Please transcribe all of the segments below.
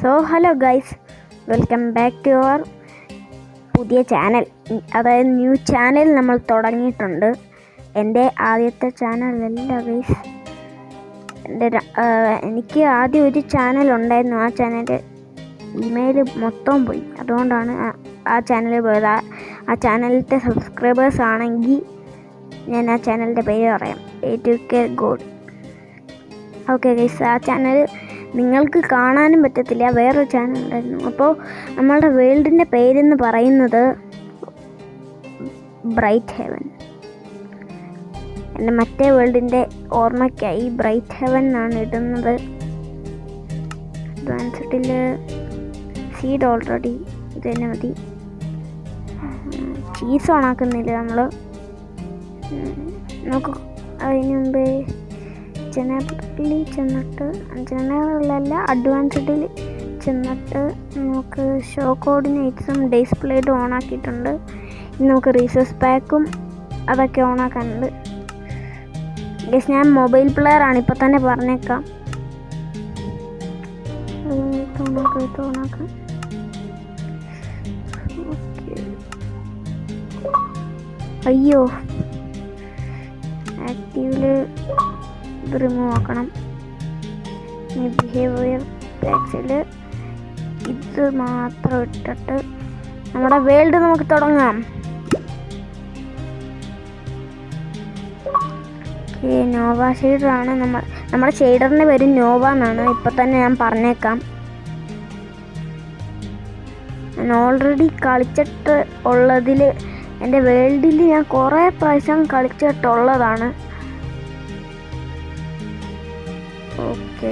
So hello guys, welcome back to our പുതിയ channel. അതായത് new channel നമ്മൾ തുടങ്ങിയിട്ടുണ്ട്. എൻ്റെ ആദ്യത്തെ ചാനലല്ല ഗൈസ്. എനിക്ക് ആദ്യം ഒരു ചാനൽ ഉണ്ടായിരുന്നു. ആ ചാനലിൻ്റെ ഇമെയിൽ മൊത്തം പോയി. അതുകൊണ്ടാണ് ആ ചാനൽ പോയത്. ആ ചാനലിലത്തെ സബ്സ്ക്രൈബേഴ്സ് ആണെങ്കിൽ ഞാൻ ആ ചാനലിൻ്റെ പേര് പറയാം, A2K God. ഓക്കെ ഗൈസ്, ആ ചാനൽ നിങ്ങൾക്ക് കാണാനും പറ്റത്തില്ല. വേറൊരു ചാനൽ ഉണ്ടായിരുന്നു. അപ്പോൾ നമ്മളുടെ വേൾഡിൻ്റെ പേരെന്ന് പറയുന്നത് ബ്രൈറ്റ് ഹെവൻ. എൻ്റെ മറ്റേ വേൾഡിൻ്റെ ഓർമ്മയ്ക്കായി ബ്രൈറ്റ് ഹെവൻ എന്നാണ് ഇടുന്നത്. അഡ്വാൻസ്ഡിൽ സീഡ് ഓൾറെഡി ഇത് തന്നെ മതി. ചീസ് ഓണാക്കുന്നില്ല നമ്മൾ. നമുക്ക് അതിന് മുമ്പ് ജനറലല്ല അഡ്വാൻസ്ഡിൽ ചെന്നിട്ട് നമുക്ക് ഷോ കോർഡിനേറ്റ്സും ഡിസ്പ്ലേയും ഓണാക്കിയിട്ടുണ്ട്. നമുക്ക് റീസോഴ്സ് പാക്കും അതൊക്കെ ഓണാക്കാനുണ്ട്. ഗൈസ്, ഞാൻ മൊബൈൽ പ്ലെയർ ആണ്, ഇപ്പോൾ തന്നെ പറഞ്ഞേക്കാം. ഓണാക്കാം. അയ്യോ, ആക്റ്റീവില് ഇത് റിമൂവ് ആക്കണം. ബിഹേവിയർ പാക്സിൽ ഇത് മാത്രം ഇട്ടിട്ട് നമ്മുടെ വേൾഡ് നമുക്ക് തുടങ്ങാം. നോവ ഷെയ്ഡറാണ് നമ്മുടെ ഷെയ്ഡറിൻ്റെ പേര് നോവ എന്നാണ്. ഇപ്പം തന്നെ ഞാൻ പറഞ്ഞേക്കാം. ഞാൻ ഓൾറെഡി കളിച്ചിട്ട് ഉള്ളതിൽ എൻ്റെ വേൾഡിൽ ഞാൻ കുറേ പ്രാവശ്യം കളിച്ചിട്ടുള്ളതാണ്. ഓക്കെ,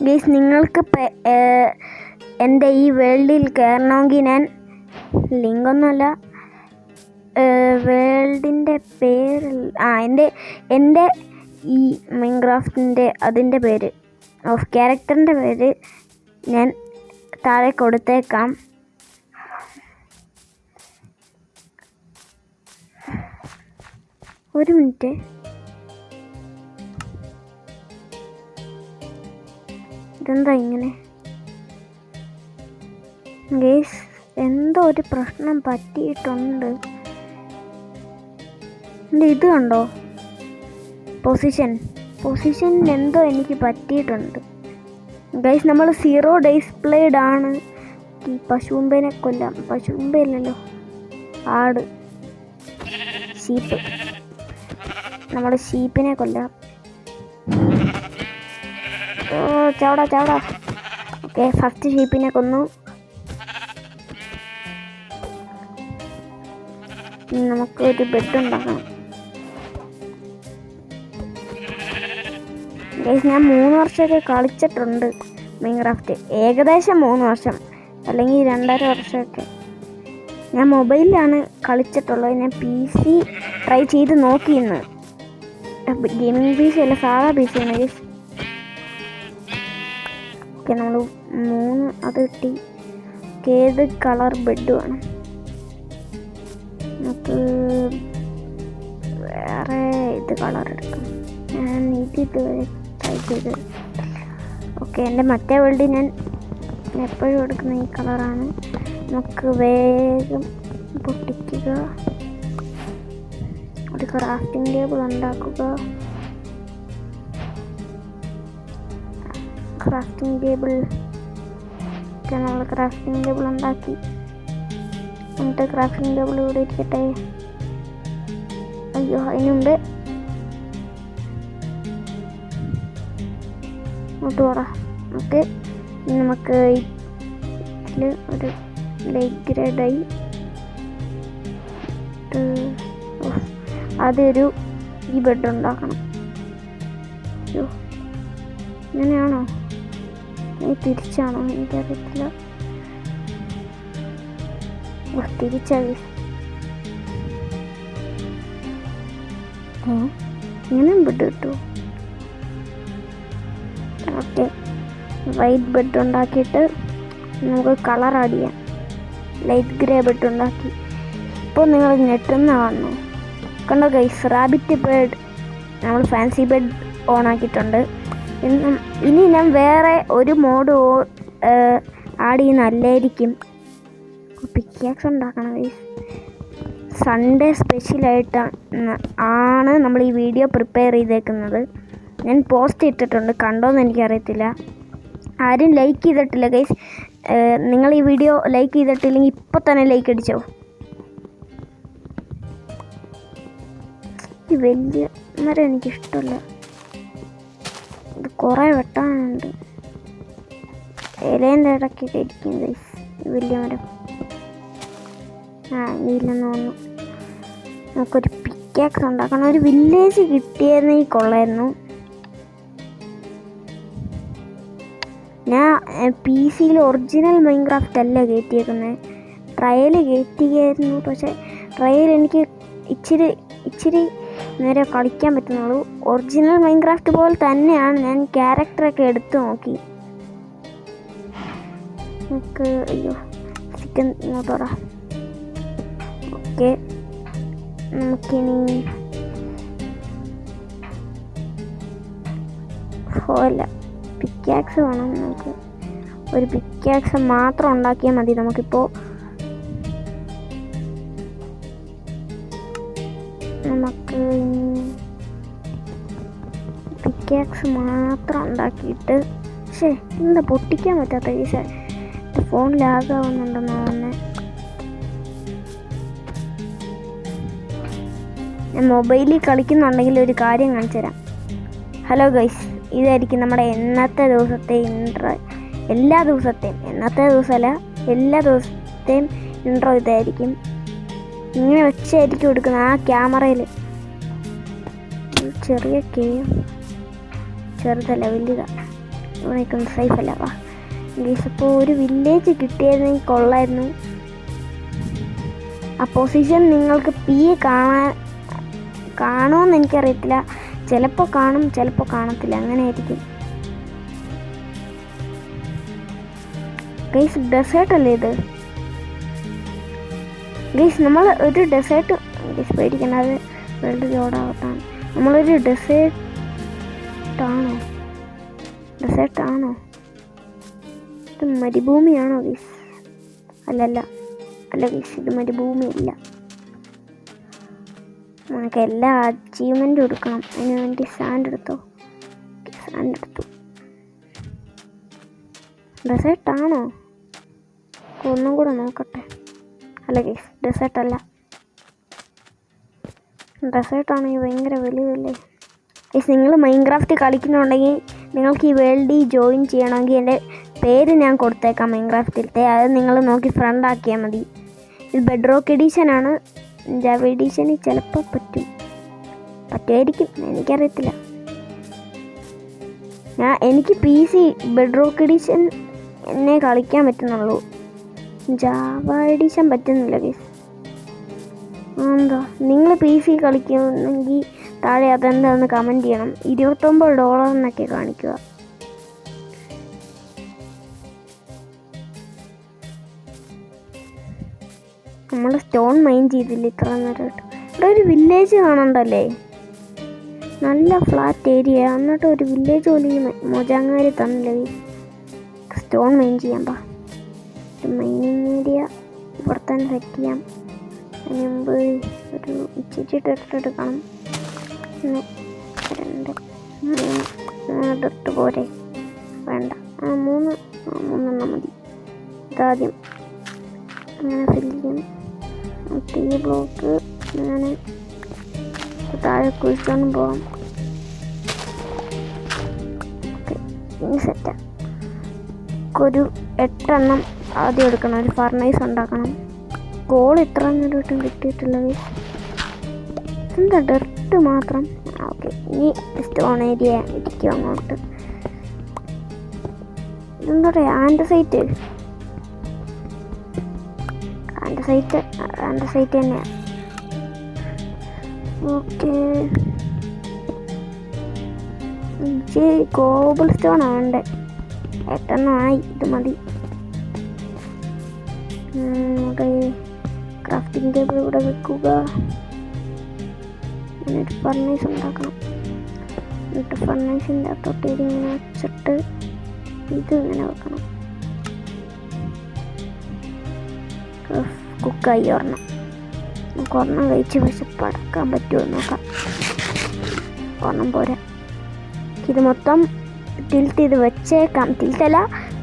ഗൈസ്, നിങ്ങൾക്ക് എൻ്റെ ഈ വേൾഡിൽ കയറണമെങ്കിൽ ഞാൻ ലിങ്കൊന്നുമല്ല, വേൾഡിൻ്റെ പേര് എൻ്റെ ഈ മൈൻക്രാഫ്റ്റിൻ്റെ അതിൻ്റെ പേര് ഓഫ് ക്യാരക്ടറിൻ്റെ പേര് ഞാൻ താഴെ കൊടുത്തേക്കാം. ഒരു മിനിറ്റ്. ഇതെന്താ ഇങ്ങനെ? ഗൈസ്, എന്തോ ഒരു പ്രശ്നം പറ്റിയിട്ടുണ്ട്. ഇത് കണ്ടോ, പൊസിഷൻ എന്തോ എനിക്ക് പറ്റിയിട്ടുണ്ട്. ഗൈസ്, നമ്മൾ 0 ഡിസ്പ്ലേഡ് ആണ്. ഈ പശുമ്പേനെ കൊല്ലാം. പശുമ്പേലല്ലോ, ആട്, ഷീപ്പ്. നമ്മൾ ഷീപ്പിനെ കൊല്ലാം. ചാവടാ. ഓക്കെ, ഫസ്റ്റ് ഷീപ്പിനെ കൊന്നു. നമുക്ക് ഒരു ബെഡ് ഉണ്ടാക്കണം. ഗൈസ്, ഞാൻ 3 വർഷമൊക്കെ കളിച്ചിട്ടുണ്ട് മൈൻക്രാഫ്റ്റ്. ഏകദേശം 3 വർഷം അല്ലെങ്കിൽ 2.5 വർഷമൊക്കെ. ഞാൻ മൊബൈലിലാണ് കളിച്ചിട്ടുള്ളത്. ഞാൻ PC ട്രൈ ചെയ്ത് നോക്കിയിരുന്നു. ഗെയിമിംഗ് PC അല്ല, സാധാ PC ആണ് ഗൈസ്. ഓക്കെ, നമ്മൾ 3 അത് കിട്ടി. ഏത് കളർ ബെഡ് വേണം? നമുക്ക് വേറെ ഇത് കളർ എടുക്കാം. ഞാൻ ഇത് ട്രൈ ചെയ്ത്. ഓക്കെ, എൻ്റെ മറ്റേ വേൾഡിൽ ഞാൻ എപ്പോഴും എടുക്കുന്ന ഈ കളറാണ്. നമുക്ക് വേഗം പൊട്ടിക്കുക, ഒരു ക്രാഫ്റ്റിംഗ് ടേബിൾ ഉണ്ടാക്കുക. നമ്മൾ ക്രാഫ്റ്റിംഗ് ടേബിൾ ഉണ്ടാക്കി. എന്നിട്ട് ക്രാഫ്റ്റിംഗ് ടേബിൾ ഇവിടെ ഇരിക്കട്ടെ. അയ്യോ, അതിനുണ്ട്. ഇങ്ങോട്ട് പോടാ. ഓക്കെ, നമുക്ക് ഇതിൽ ഒരു ലൈറ്റ് ഗ്രേഡായി. അതൊരു ഈ ബെഡ് ഉണ്ടാക്കണം. അയ്യോ, ഇങ്ങനെയാണോ? തിരിച്ചാണോ? എനിക്കറിയത്തില്ല. തിരിച്ചായി. ഇങ്ങനെയും ബെഡ് കിട്ടുമോ? ഓക്കെ, വൈറ്റ് ബെഡ് ഉണ്ടാക്കിയിട്ട് നമുക്ക് കളർ ആഡ് ചെയ്യാം. ലൈറ്റ് ഗ്രേ ബെഡ് ഉണ്ടാക്കി. ഇപ്പോൾ നിങ്ങൾ ഞെട്ടുന്ന കാണുന്നു. കണ്ടോ ഗൈസ്, റാബിറ്റ് ബേർഡ്. നമ്മൾ ഫാൻസി ബേർഡ് ഓൺ ആക്കിയിട്ടുണ്ട്. ഇനി ഞാൻ വേറെ ഒരു മോഡ് ആഡ് ചെയ്യുന്ന നല്ലതായിരിക്കും. പിക്കാക്സ് ഉണ്ടാക്കണം ഗൈസ്. സൺഡേ സ്പെഷ്യലായിട്ട് ആണ് നമ്മൾ ഈ വീഡിയോ പ്രിപ്പയർ ചെയ്തേക്കുന്നത്. ഞാൻ പോസ്റ്റ് ഇട്ടിട്ടുണ്ട്, കണ്ടോയെന്ന് എനിക്കറിയത്തില്ല. ആരും ലൈക്ക് ചെയ്തിട്ടില്ല ഗൈസ്. നിങ്ങൾ ഈ വീഡിയോ ലൈക്ക് ചെയ്തിട്ടില്ലെങ്കിൽ ഇപ്പോൾ തന്നെ ലൈക്ക് അടിച്ചോ. ഈ വലിയ മരം എനിക്കിഷ്ടമല്ല, ഇത് കുറേ വെട്ടാനുണ്ട്. ഇലേൻ്റെ ഇടയ്ക്കൊക്കെ ഇരിക്കും ഗൈസ് ഈ വലിയ മരം. ഇല്ലെന്ന് തോന്നുന്നു. നമുക്കൊരു പിക്കാക്സ് ഉണ്ടാക്കണം. ഒരു വില്ലേജ് കിട്ടിയിരുന്നെങ്കിൽ കൊള്ളായിരുന്നു. ഞാൻ PC ഒറിജിനൽ മൈൻക്രാഫ്റ്റ് അല്ല കയറ്റിയേക്കുന്നത്, ട്രയൽ കയറ്റിയായിരുന്നു. പക്ഷേ ട്രയൽ എനിക്ക് ഇച്ചിരി നേരെ കളിക്കാൻ പറ്റുന്നുള്ളൂ. ഒറിജിനൽ മൈൻക്രാഫ്റ്റ് പോലെ തന്നെയാണ്. ഞാൻ ക്യാരക്ടറൊക്കെ എടുത്ത് നോക്കി. നമുക്ക് അയ്യോ ചിക്കൻ ഇങ്ങോട്ടോടാ. ഓക്കെ, നമുക്കിനി അല്ല പിക്കാക്സ് വേണം. നമുക്ക് ഒരു പിക്കാക്സ് മാത്രം ഉണ്ടാക്കിയാൽ മതി. നമുക്കിപ്പോൾ നമുക്ക് പിക്കാക്സ് മാത്രം ഉണ്ടാക്കിയിട്ട് എന്താ പൊട്ടിക്കാൻ പറ്റാത്ത ഈ ഫോൺ ലാഗാവുന്നുണ്ടെന്ന് തോന്നുന്നത്. ഞാൻ മൊബൈലിൽ കളിക്കുന്നുണ്ടെങ്കിൽ ഒരു കാര്യം കാണിച്ചു തരാം. ഹലോ ഗൈസ്, ഇതായിരിക്കും നമ്മുടെ ഇന്നത്തെ ദിവസത്തെ ഇൻട്രോ. എല്ലാ ദിവസത്തെയും, ഇന്നത്തെ ദിവസമല്ല എല്ലാ ദിവസത്തെയും ഇൻട്രോ ഇതായിരിക്കും. ഇങ്ങനെ വെച്ചായിരിക്കും എടുക്കുന്നത്. ആ ക്യാമറയിൽ ചെറിയ ചെറുതല്ല വലുതാണ്. ഇവിടെ നിൽക്കുന്നത് സേഫല്ല. വാ ഗൈസ്, ഇപ്പോൾ ഒരു വില്ലേജ് കിട്ടിയതെങ്കിൽ കൊള്ളായിരുന്നു. ആ പൊസിഷൻ നിങ്ങൾക്ക് കാണുമെന്ന് എനിക്കറിയത്തില്ല. ചിലപ്പോൾ കാണും, ചിലപ്പോൾ കാണത്തില്ല, അങ്ങനെ ആയിരിക്കും. ഗൈസ്, ഡെസേർട്ട് അല്ലേ ഇത്? ഗൈസ്, നമ്മൾ ഒരു ഡെസേർട്ട് ഗൈസ് പേടിക്കുന്നത് വേൾഡ് ലോഡാവത്താണ്. നമ്മളൊരു ഡെസേർട്ടാണോ? ഇത് മരുഭൂമിയാണോ ഗൈസ്? അല്ല ഗൈസ്, ഇത് മരുഭൂമിയല്ല. നമുക്ക് എല്ലാ അച്ചീവ്മെൻറ്റും എടുക്കണം. അതിന് വേണ്ടി സാൻഡ് എടുത്തു. ഡെസേർട്ടാണോ? ഒന്നും കൂടെ നോക്കട്ടെ. അല്ല ഗൈസ്, ഡെസേർട്ടല്ല. ഡെസേർട്ടാണെങ്കിൽ ഭയങ്കര വലുതല്ലേ ഗൈസ്. നിങ്ങൾ മൈൻക്രാഫ്റ്റ് കളിക്കുന്നുണ്ടെങ്കിൽ നിങ്ങൾക്ക് ഈ വേൾഡിൽ ജോയിൻ ചെയ്യണമെങ്കിൽ എൻ്റെ പേര് ഞാൻ കൊടുത്തേക്കാം മൈൻക്രാഫ്റ്റിലത്തെ. അത് നിങ്ങൾ നോക്കി ഫ്രണ്ട് ആക്കിയാൽ മതി. ഇത് ബെഡ്റോക്ക് എഡീഷനാണ്. ജാവ എഡീഷനിൽ ചിലപ്പോൾ പറ്റുമായിരിക്കും, എനിക്കറിയത്തില്ല. എനിക്ക് PC ബെഡ്റോക്ക് എഡീഷൻ എന്നെ കളിക്കാൻ പറ്റുന്നുള്ളൂ. ജാവ എഡീഷൻ പറ്റുന്നില്ല ഗൈസ്. എന്താ നിങ്ങൾ PC കളിക്കുന്നെങ്കിൽ താഴെ അതെന്താണെന്ന് കമൻറ്റ് ചെയ്യണം. $29 എന്നൊക്കെ കാണിക്കുക. നമ്മൾ സ്റ്റോൺ മൈൻ ചെയ്തില്ല ഇത്ര നേരമായിട്ട്. ഇവിടെ ഒരു വില്ലേജ് കാണണ്ടല്ലേ? നല്ല ഫ്ലാറ്റ് ഏരിയ, എന്നിട്ട് ഒരു വില്ലേജ് പോലും മോജാങ്ങാരി തന്നില്ലേ. സ്റ്റോൺ മൈൻ ചെയ്യാൻ മൈനിങ് ഏരിയ ഇവിടെ തന്നെ സെറ്റ് ചെയ്യാം. അതിന് മുമ്പ് ഒരു ഇച്ചിരി എടുക്കണം. 1 2 3 ഡർട്ട് പോരെ? വേണ്ട, 3 മതി. ഇതാദ്യം അങ്ങനെ ഫില്ല് ചെയ്യണം. ഈ ബ്ലോക്ക് അങ്ങനെ താഴെ കുഴിച്ചോണ്ടും പോകാം. ഇനി സെറ്റാ. ഒരു 8 എണ്ണം ആദ്യം എടുക്കണം. ഒരു ഫർണൈസ് ഉണ്ടാക്കണം. കോൾ ഇത്ര നേരമായിട്ടും കിട്ടിയിട്ടുള്ളത് എന്താ? ഡർട്ട് മാത്രം. ഓക്കെ, ഇനി സ്റ്റോൺ ഏരിയ ഇരിക്കും അങ്ങോട്ട്. എന്താ പറയുക, ആൻഡസൈറ്റ് തന്നെയാണ്. ഓക്കെ, ഇച്ചിരി കോബിൾ സ്റ്റോൺ ആവണ്ടേ? 8 എണ്ണം ആയി, ഇത് മതി. ക്രാഫ്റ്റിംഗ് ടേബിൾ ഇവിടെ വെക്കുക. എന്നിട്ട് ഫർണൈസ് ഉണ്ടാക്കണം. എന്നിട്ട് ഫർണൈസിൻ്റെ അകത്തോട്ട് ഇതിങ്ങനെ വെച്ചിട്ട് ഇത് ഇങ്ങനെ വെക്കണം. കുക്കായി ഒരെണ്ണം. നമുക്ക് ഒരെണ്ണം കഴിച്ച് വിശപ്പടക്കാൻ പറ്റുമോ നോക്കാം. ഒരെണ്ണം പോരാ. ഇത് മൊത്തം ടിൽറ്റ് ചെയ്ത് വെച്ചേക്കാം. ടിൽറ്റല്ല,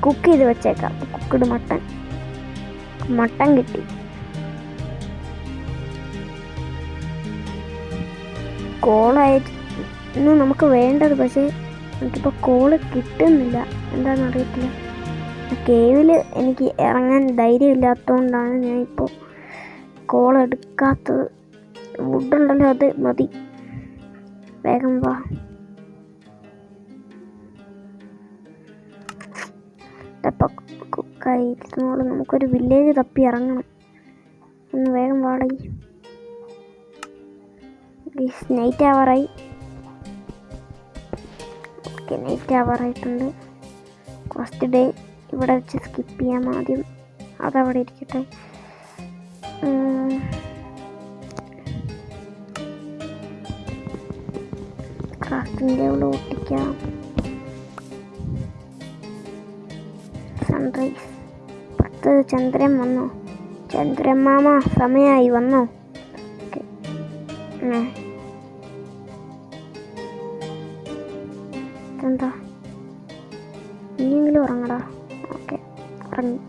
കുക്ക് ചെയ്ത് വെച്ചേക്കാം. കുക്ക്ഡ് മട്ടൻ കിട്ടി. കോളായിരുന്നു നമുക്ക് വേണ്ടത്, പക്ഷേ എനിക്കിപ്പോൾ കോള് കിട്ടുന്നില്ല. എന്താണെന്ന് അറിയത്തില്ല. കേവിൽ എനിക്ക് ഇറങ്ങാൻ ധൈര്യമില്ലാത്തതുകൊണ്ടാണ് ഞാനിപ്പോൾ കോൾ എടുക്കാത്തത്. വുഡുണ്ടല്ലോ, അത് മതി. വേഗം വാ. കുക്കായിരുന്നോളൂ. നമുക്കൊരു വില്ലേജ് തപ്പി ഇറങ്ങണം. ഒന്ന് വേഗം വാടേ. നൈറ്റ് ആവാറായി. ഓക്കെ, നൈറ്റ് ആവാറായിട്ടുണ്ട്. ഫസ്റ്റ് ഡേ ഇവിടെ വെച്ച് സ്കിപ്പ് ചെയ്യാം ആദ്യം. അതവിടെ ഇരിക്കട്ടെ. ക്രാഫ്റ്റിംഗ് ടേബിൾ ഒട്ടിക്കാം. സൺറൈസ്. 10 ചന്ദ്രൻ വന്നോ? ചന്ദ്രൻ മാമ സമയമായി വന്നോ? ഓക്കെ, എന്താ ഇനിയെങ്കിലും ഉറങ്ങടാ. ഓക്കെ, ഉറങ്ങി.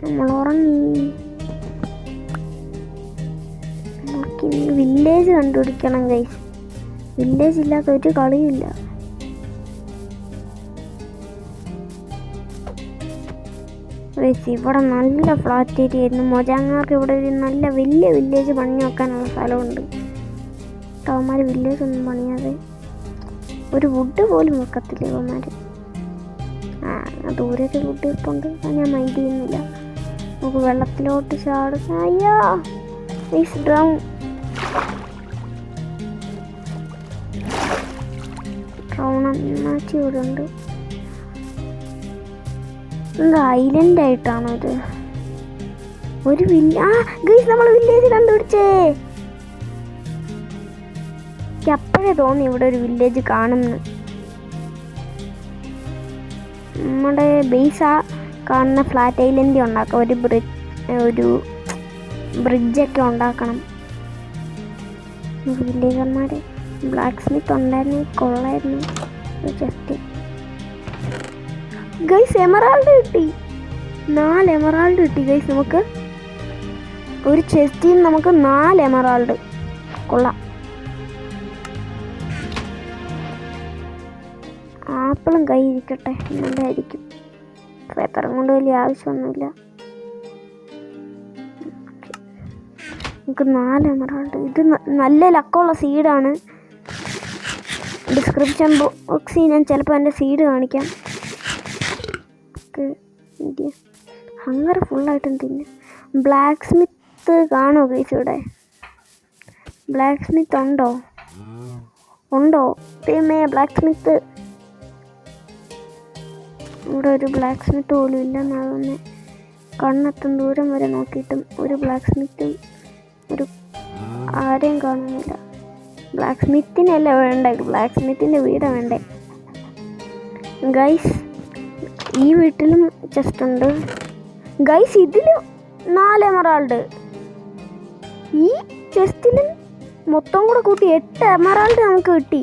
നമ്മൾ ഉറങ്ങി. നമുക്കിനി വില്ലേജ് കണ്ടുപിടിക്കണം ഗൈസ്. വില്ലേജ് ഇല്ലാത്ത ഒരു കളിയില്ല. ഇവിടെ നല്ല ഫ്ലാറ്റ് ഏരിയ ആയിരുന്നു. മൊജാങ്ങാർക്ക് ഇവിടെ ഒരു നല്ല വലിയ വില്ലേജ് പണി വെക്കാനുള്ള സ്ഥലമുണ്ട്. അവന്മാർ വില്ലേജ് ഒന്നും പണിയാതെ ഒരു വുഡ് പോലും വെക്കത്തില്ല ഇവന്മാർ. ദൂരൊരു വുഡ് ഇപ്പോണ്ട്, ഞാൻ മൈൻഡ് ചെയ്യുന്നില്ല. നമുക്ക് വെള്ളത്തിലോട്ട് ചാടും. അയ്യാ പ്ലീസ് ഡ്രൗൺ. ഡ്രൗൺ അന്നാച്ചി ഇവിടെ ഉണ്ട്. എന്താ ഐലൻഡ് ആയിട്ടാണോ ഇത്? ഒരു ഗയ്സ് നമ്മൾ വില്ലേജ് കണ്ടുപിടിച്ചേ. എനിക്ക് അപ്പോഴേ തോന്നി ഇവിടെ ഒരു വില്ലേജ് കാണുന്നു. നമ്മുടെ ബേസ് കാണുന്ന ഫ്ലാറ്റ് ഐലൻഡ് ഉണ്ടാക്കാം. ഒരു ബ്രിഡ്ജൊക്കെ ഉണ്ടാക്കണം. വില്ലേജർമാർ ബ്ലാക്ക് സ്മിത്ത് ഉണ്ടായിരുന്നു, കൊള്ളായിരുന്നു. ജസ്റ്റ് ഗൈസ് എമറാൾഡ് കിട്ടി. 4 എമറാൾഡ് കിട്ടി ഗൈസ്. നമുക്ക് ഒരു ചെസ്റ്റിൽ നിന്ന് നമുക്ക് 4 എമറാൾഡ്. കൊള്ളാം. ആപ്പിളും കൈ ഇരിക്കട്ടെ, നല്ലതായിരിക്കും. പേപ്പറും കൊണ്ട് വലിയ ആവശ്യമൊന്നുമില്ല. നമുക്ക് 4 എമറാൾഡ്. ഇത് നല്ല ലക്കമുള്ള സീഡാണ്. ഡിസ്ക്രിപ്ഷൻ ബോക്സിൽ ഞാൻ ചിലപ്പോൾ എൻ്റെ സീഡ് കാണിക്കാം. ഹങ്ങർ ഫുള്ളായിട്ടും തിന്നെ. ബ്ലാക്ക് സ്മിത്ത് കാണോ ഗൈസ്? ഇവിടെ ബ്ലാക്ക് സ്മിത്ത് ഉണ്ടോ? പിന്നെ ബ്ലാക്ക് സ്മിത്ത് ഇവിടെ ഒരു ബ്ലാക്ക് സ്മിത്ത് പോലും ഇല്ലെന്നാണ് തന്നെ. കണ്ണെത്തും ദൂരം വരെ നോക്കിയിട്ടും ഒരു ബ്ലാക്ക് സ്മിത്തും ആരെയും കാണുന്നില്ല. ബ്ലാക്ക് സ്മിത്തിനല്ല വേണ്ടേ, ബ്ലാക്ക് സ്മിത്തിൻ്റെ വീടാണ് വേണ്ടേ ഗൈസ്. ഈ വീട്ടിലും ചെസ്റ്റ് ഉണ്ട് ഗൈസ്. ഇതിൽ 4 എമറാൾഡ്. ഈ ചെസ്റ്റിലും മൊത്തം കൂടെ കൂട്ടി 8 എമറാൾഡ് നമുക്ക് കിട്ടി.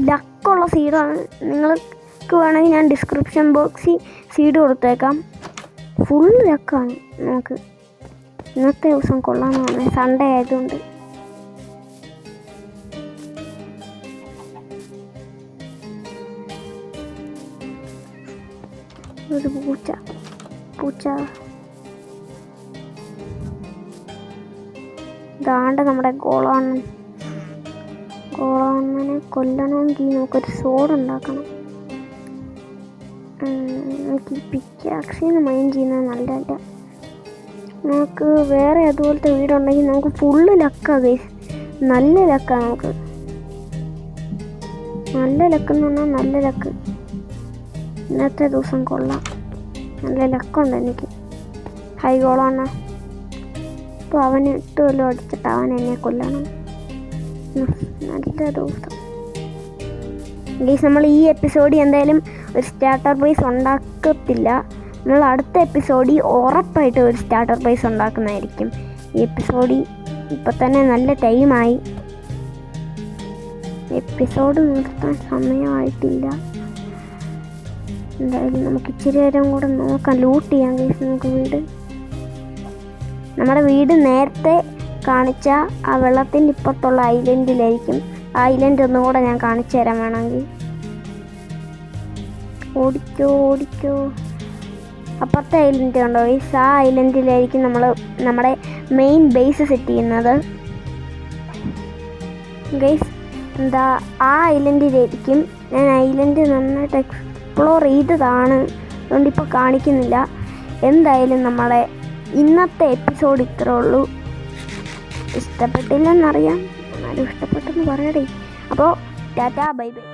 ലക്കുള്ള സീഡാണ്. നിങ്ങൾക്ക് വേണമെങ്കിൽ ഞാൻ ഡിസ്ക്രിപ്ഷൻ ബോക്സിൽ സീഡ് കൊടുത്തേക്കാം. ഫുൾ ലക്കാണ്. നമുക്ക് ഇന്നത്തെ ദിവസം കൊള്ളാമെന്ന് പറഞ്ഞാൽ സൺഡേ ആയതുകൊണ്ട്. ഒരു പൂച്ച ഇതാണ്ട് നമ്മുടെ ഗോളാണ്ണനെ കൊല്ലണമെങ്കിൽ നമുക്കൊരു സോഡ് ഉണ്ടാക്കണം. നമുക്ക് ഈ പിക്കാക്സിന്ന് മൈൻഡ് ചെയ്യുന്നത് നല്ലതല്ല. നമുക്ക് വേറെ അതുപോലത്തെ വീടുണ്ടെങ്കിൽ നമുക്ക് ഫുള്ള് ലക്കാണ് ഗൈസ്. നല്ല ലക്കാണ് നമുക്ക്. നല്ല ലക്കെന്ന് പറഞ്ഞാൽ നല്ല ലക്ക്. ഇന്നത്തെ ദിവസം കൊള്ളാം. നല്ല ലക്കുണ്ട് എനിക്ക്. ഹൈഗോളാണ്. അപ്പോൾ അവന് ഇട്ടുമല്ലോ അടിച്ചിട്ട് അവൻ എന്നെ കൊല്ലണം. നല്ല ദിവസം ഗൈസ്. നമ്മൾ ഈ എപ്പിസോഡിൽ എന്തായാലും ഒരു സ്റ്റാർട്ടർ പ്രൈസ് ഉണ്ടാക്കത്തില്ല. നമ്മൾ അടുത്ത എപ്പിസോഡിൽ ഉറപ്പായിട്ട് ഒരു സ്റ്റാർട്ടർ പ്രൈസ് ഉണ്ടാക്കുന്നതായിരിക്കും. ഈ എപ്പിസോഡിൽ ഇപ്പം തന്നെ നല്ല ടൈമായി. എപ്പിസോഡ് നിർത്താൻ സമയമായിട്ടില്ല. എന്തായാലും നമുക്ക് ഇച്ചിരി നേരം കൂടെ നോക്കാം. ലൂട്ട് ചെയ്യാം ഗൈസ് നമുക്ക് വീട്. നമ്മുടെ വീട് നേരത്തെ കാണിച്ച ആ വെള്ളത്തിൻ്റെ ഇപ്പുറത്തുള്ള ഐലൻഡിലായിരിക്കും. ഐലൻഡ് ഒന്നും കൂടെ ഞാൻ കാണിച്ചു തരാൻ വേണമെങ്കിൽ. ഓടിക്കോ. അപ്പുറത്തെ ഐലൻഡ് കണ്ടോ ഗൈസ്? ആ ഐലൻഡിലായിരിക്കും നമ്മൾ നമ്മുടെ മെയിൻ ബേസ് സെറ്റ് ചെയ്യുന്നത് ഗൈസ്. ആ ഐലൻഡിലായിരിക്കും. ഞാൻ ഐലൻഡ് നന്നായിട്ട് എക്സ്പ്ലോർ ചെയ്തതാണ്, അതുകൊണ്ട് ഇപ്പോൾ കാണിക്കുന്നില്ല. എന്തായാലും നമ്മുടെ ഇന്നത്തെ എപ്പിസോഡ് ഇത്രേ ഉള്ളൂ. ഇഷ്ടപ്പെട്ടില്ലെന്നറിയാം, എന്നാലും ഇഷ്ടപ്പെട്ടെന്ന് പറയടേ. അപ്പോൾ ടാറ്റാ, ബൈ ബൈ.